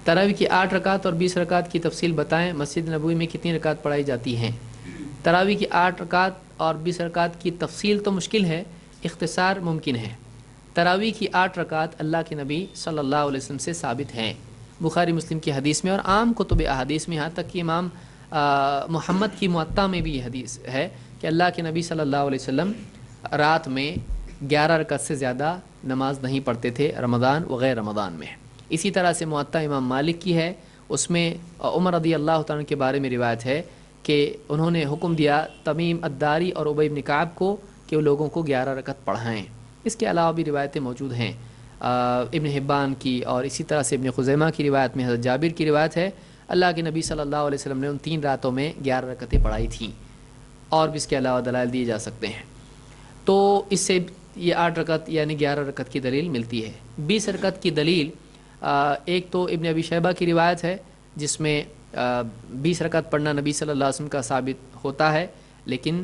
تراویح کی 8 رکعت اور 20 رکعت کی تفصیل بتائیں، مسجد نبوی میں کتنی رکعت پڑھائی جاتی ہیں؟ تراویح کی 8 رکعت اور 20 رکعت کی تفصیل تو مشکل ہے، اختصار ممکن ہے۔ تراویح کی 8 رکعت اللہ کے نبی صلی اللہ علیہ وسلم سے ثابت ہیں، بخاری مسلم کی حدیث میں اور عام کتب احادیث میں، یہاں تک کہ امام محمد کی موطا میں بھی یہ حدیث ہے کہ اللہ کے نبی صلی اللہ علیہ وسلم رات میں 11 رکعت سے زیادہ نماز نہیں پڑھتے تھے، رمضان وغیر رمضان میں۔ اسی طرح سے موطا امام مالک کی ہے، اس میں عمر رضی اللہ تعالیٰ کے بارے میں روایت ہے کہ انہوں نے حکم دیا تمیم الداری اور ابی بن کعب کو کہ وہ لوگوں کو 11 رکعت پڑھائیں۔ اس کے علاوہ بھی روایتیں موجود ہیں، ابن حبان کی اور اسی طرح سے ابن خزیمہ کی روایت میں حضرت جابر کی روایت ہے، اللہ کے نبی صلی اللہ علیہ وسلم نے ان 3 راتوں میں 11 رکعتیں پڑھائی تھیں، اور بھی اس کے علاوہ دلائل دیے جا سکتے ہیں۔ تو اس سے یہ 8 رکعت یعنی 11 رکعت کی دلیل ملتی ہے۔ 20 رکعت کی دلیل ایک تو ابن ابی شیبہ کی روایت ہے جس میں 20 رکعت پڑھنا نبی صلی اللہ علیہ وسلم کا ثابت ہوتا ہے، لیکن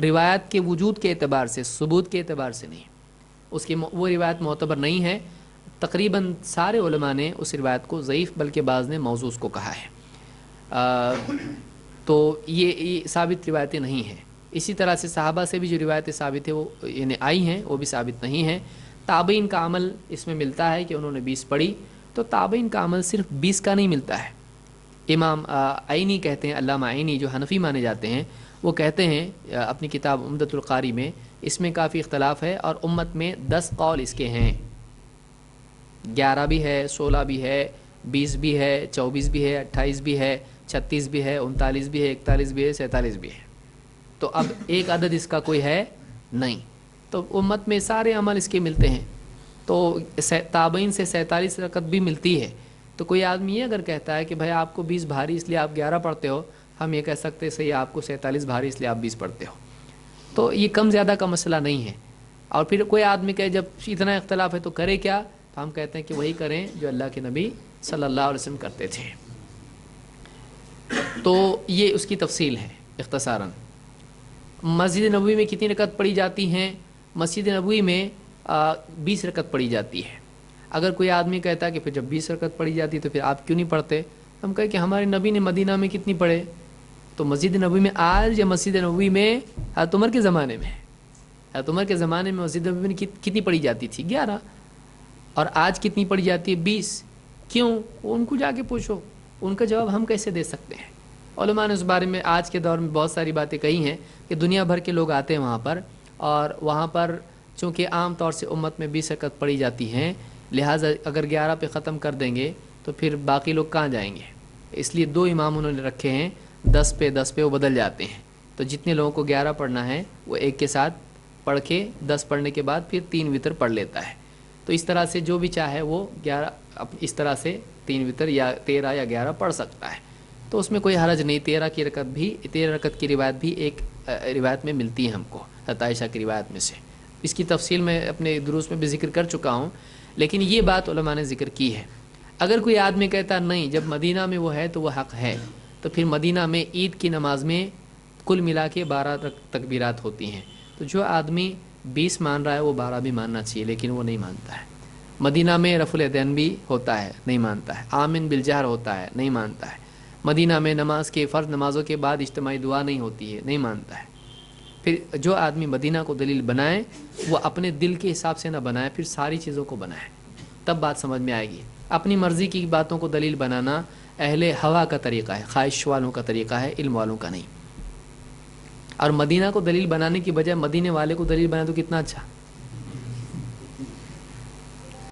روایت کے وجود کے اعتبار سے، ثبوت کے اعتبار سے نہیں، اس کی وہ روایت معتبر نہیں ہے۔ تقریباً سارے علماء نے اس روایت کو ضعیف، بلکہ بعض نے موضوع کو کہا ہے، تو یہ ثابت روایتیں نہیں ہیں۔ اسی طرح سے صحابہ سے بھی جو روایتیں ثابت ہیں وہ یعنی آئی ہیں وہ بھی ثابت نہیں ہیں۔ تابعین کا عمل اس میں ملتا ہے کہ انہوں نے 20 پڑھی، تو تابعین کا عمل صرف 20 کا نہیں ملتا ہے۔ امام عینی کہتے ہیں، علامہ عینی جو حنفی مانے جاتے ہیں، وہ کہتے ہیں اپنی کتاب عمدۃ القاری میں، اس میں کافی اختلاف ہے اور امت میں 10 قول اس کے ہیں، 11 بھی ہے، 16 بھی ہے، 20 بھی ہے، 24 بھی ہے، 28 بھی ہے، 36 بھی ہے، 39 بھی ہے، 41 بھی ہے، 47 بھی ہے۔ تو اب ایک عدد اس کا کوئی ہے نہیں، تو امت میں سارے عمل اس کے ملتے ہیں۔ تو تابعین سے 47 رکعت بھی ملتی ہے، تو کوئی آدمی یہ اگر کہتا ہے کہ بھائی آپ کو 20 بھاری اس لیے آپ 11 پڑھتے ہو، ہم یہ کہہ سکتے ہیں صحیح آپ کو 47 بھاری اس لیے آپ 20 پڑھتے ہو، تو یہ کم زیادہ کا مسئلہ نہیں ہے۔ اور پھر کوئی آدمی کہے جب اتنا اختلاف ہے تو کرے کیا، تو ہم کہتے ہیں کہ وہی کریں جو اللہ کے نبی صلی اللہ علیہ وسلم کرتے تھے۔ تو یہ اس کی تفصیل ہے اختصاراً۔ مسجد نبوی میں کتنی رکعت پڑھی جاتی ہیں؟ مسجد نبوی میں 20 رکعت پڑھی جاتی ہے۔ اگر کوئی آدمی کہتا ہے کہ پھر جب 20 رکعت پڑھی جاتی تو پھر آپ کیوں نہیں پڑھتے، ہم کہیں کہ ہمارے نبی نے مدینہ میں کتنی پڑھے، تو مسجد نبوی میں آج یا مسجد نبوی میں حضرت عمر کے زمانے میں، حضرت عمر کے زمانے میں مسجد نبوی میں کتنی پڑھی جاتی تھی؟ 11، اور آج کتنی پڑھی جاتی ہے؟ 20۔ کیوں؟ ان کو جا کے پوچھو، ان کا جواب ہم کیسے دے سکتے ہیں؟ علماء نے اس بارے میں آج کے دور میں بہت ساری باتیں کہی ہیں کہ دنیا بھر کے لوگ آتے ہیں وہاں پر، اور وہاں پر چونکہ عام طور سے امت میں 20 رکعت پڑھی جاتی ہیں، لہٰذا اگر 11 پہ ختم کر دیں گے تو پھر باقی لوگ کہاں جائیں گے؟ اس لیے 2 امام انہوں نے رکھے ہیں، 10 پہ وہ بدل جاتے ہیں، تو جتنے لوگوں کو 11 پڑھنا ہے وہ ایک کے ساتھ پڑھ کے 10 پڑھنے کے بعد پھر 3 وتر پڑھ لیتا ہے۔ تو اس طرح سے جو بھی چاہے وہ 11 اس طرح سے 3 وتر یا 13 یا 11 پڑھ سکتا ہے، تو اس میں کوئی حرج نہیں۔ 13 رکعت کی روایت بھی ایک روایت میں ملتی ہے ہم کو، حضرت عائشہ کی روایت میں سے۔ اس کی تفصیل میں اپنے دروس میں بھی ذکر کر چکا ہوں، لیکن یہ بات علماء نے ذکر کی ہے۔ اگر کوئی آدمی کہتا نہیں جب مدینہ میں وہ ہے تو وہ حق ہے، تو پھر مدینہ میں عید کی نماز میں کل ملا کے 12 تکبیرات ہوتی ہیں، تو جو آدمی 20 مان رہا ہے وہ 12 بھی ماننا چاہیے، لیکن وہ نہیں مانتا ہے۔ مدینہ میں رفع الیدین بھی ہوتا ہے، نہیں مانتا ہے۔ آمن بالجہر ہوتا ہے، نہیں مانتا ہے۔ مدینہ میں نماز کے فرض نمازوں کے بعد اجتماعی دعا نہیں ہوتی ہے، نہیں مانتا ہے۔ پھر جو آدمی مدینہ کو دلیل بنائے وہ اپنے دل کے حساب سے نہ بنائے، پھر ساری چیزوں کو بنائے، تب بات سمجھ میں آئے گی۔ اپنی مرضی کی باتوں کو دلیل بنانا اہل ہوا کا طریقہ ہے، خواہش والوں کا طریقہ ہے، علم والوں کا نہیں۔ اور مدینہ کو دلیل بنانے کی بجائے مدینے والے کو دلیل بنائے تو کتنا اچھا۔